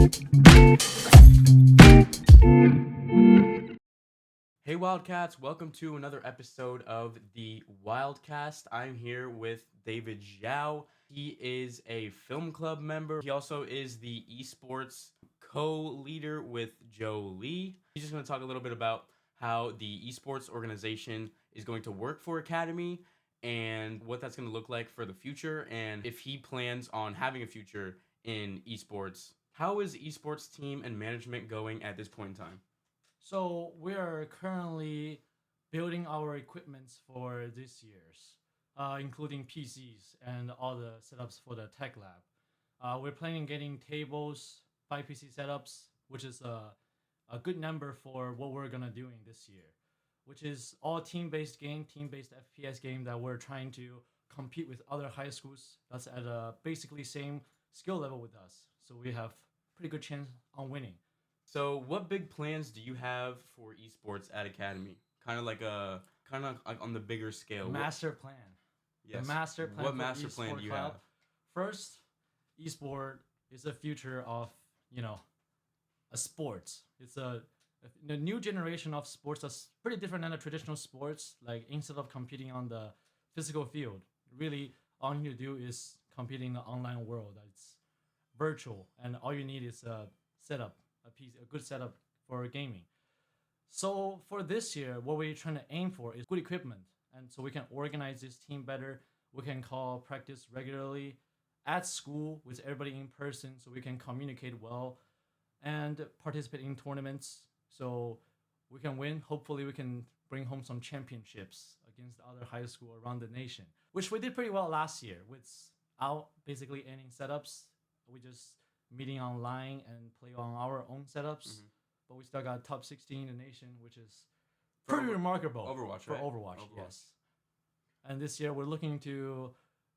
Hey Wildcats, welcome to another episode of the Wildcast. I'm here with David Zhao. He is a film club member. He also is the esports co-leader with Joe Lee. He's just going to talk a little bit about how the esports organization is going to work for Academy and what that's going to look like for the future and if he plans on having a future in esports. How is esports team and management going at this point in time? So we are currently building our equipments for this year's, including PCs and all the setups for the tech lab. We're planning getting tables, 5 PC setups, which is a good number for what we're gonna doing this year, which is all team-based game, team-based FPS game that we're trying to compete with other high schools that's at a basically same skill level with us. So we have pretty good chance on winning. So, what big plans do you have for esports at Academy? Kind of like on the bigger scale. Master plan. The Yes. master plan What for master plan esport do you club. have? First, esport is the future of a sports. It's the new generation of sports that's pretty different than the traditional sports. Like instead of competing on the physical field, really all you need to do is compete in the online world. It's virtual, and all you need is a setup, a good setup for gaming. So for this year, what we're trying to aim for is good equipment, and so we can organize this team better. We can call practice regularly at school with everybody in person, so we can communicate well and participate in tournaments, so we can win. Hopefully, we can bring home some championships against other high school around the nation, which we did pretty well last year without basically any setups. We just meeting online and play on our own setups, Mhm. but we still got top 16 in the nation, which is For pretty remarkable. Overwatch, For right? Overwatch, yes. And this year we're looking to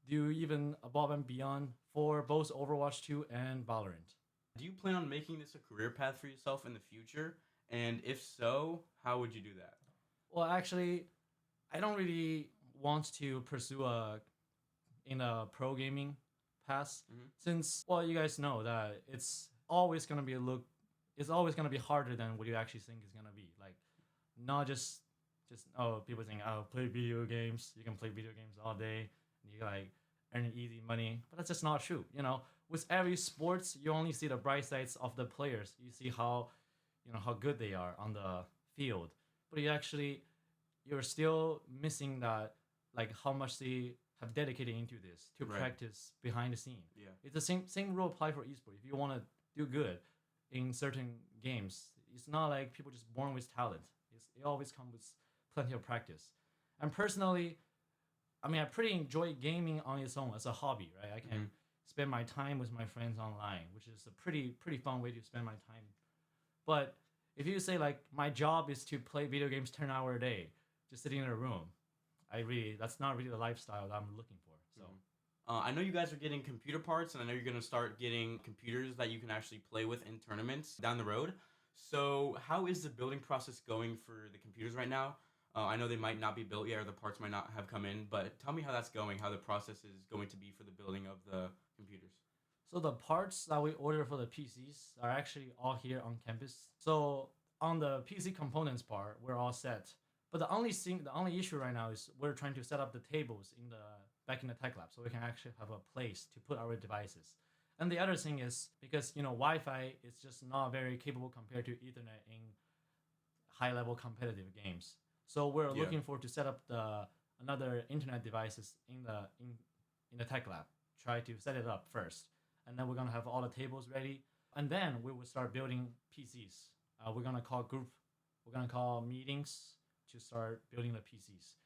do even above and beyond for both Overwatch 2 and Valorant. Do you plan on making this a career path for yourself in the future? And if so, how would you do that? Well, actually, I don't really want to pursue a pro gaming path Mhm. since, well, you guys know that it's always gonna be harder than what you actually think is gonna be. Like, not just oh, people think, oh, play video games, you can play video games all day and you like earning easy money, but that's just not true. With every sports, you only see the bright sides of the players. You see how good they are on the field, but you're still missing that, like how much they have dedicated into this to Right. practice behind the scene. Yeah. It's the same rule apply for esports. If you want to do good in certain games, it's not like people just born with talent. It always comes with plenty of practice. And personally, I mean, I pretty enjoy gaming on its own as a hobby, right? I can Mhm. spend my time with my friends online, which is a pretty fun way to spend my time. But if you say like my job is to play video games 10 hours a day, just sitting in a room, that's not really the lifestyle that I'm looking for. So Mhm. I know you guys are getting computer parts, and I know you're going to start getting computers that you can actually play with in tournaments down the road. So, how is the building process going for the computers right now? I know they might not be built yet, or the parts might not have come in, but tell me how that's going, how the process is going to be for the building of the computers. So the parts that we order for the PCs are actually all here on campus. So on the PC components part, we're all set. But the only issue right now is we're trying to set up the tables in the back in the tech lab, so we can actually have a place to put our devices. And the other thing is because Wi-Fi is just not very capable compared to Ethernet in high level competitive games. So we're Yeah. looking for to set up the another internet devices in the tech lab. Try to set it up first, and then we're gonna have all the tables ready, and then we will start building PCs. We're gonna call we're gonna call meetings to start building the PCs,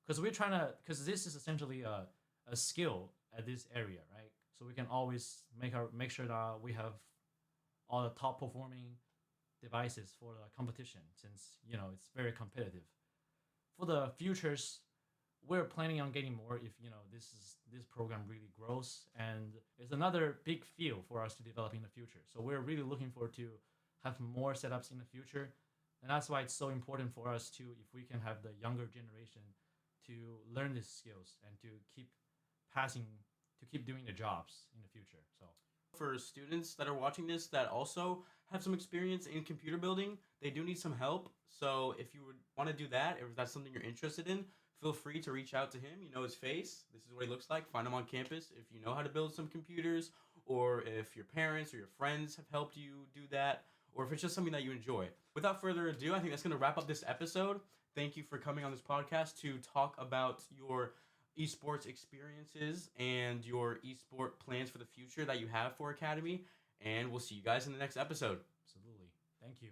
because this is essentially a skill at this area, right? So we can always make sure that we have all the top performing devices for the competition, since it's very competitive. For the futures, we're planning on getting more if this program really grows, and it's another big field for us to develop in the future. So we're really looking forward to have more setups in the future, and that's why it's so important for us to, if we can have the younger generation to learn these skills and to keep passing, to keep doing the jobs in the future. So For students that are watching this that also have some experience in computer building, they do need some help. So if you would want to do that, if that's something you're interested in, feel free to reach out to him. You know his face. This is what he looks like. Find him on campus if you know how to build some computers, or if your parents or your friends have helped you do that, or if it's just something that you enjoy. Without further ado, I think that's going to wrap up this episode. Thank you for coming on this podcast to talk about your esports experiences and your esport plans for the future that you have for Academy. And we'll see you guys in the next episode. Absolutely. Thank you.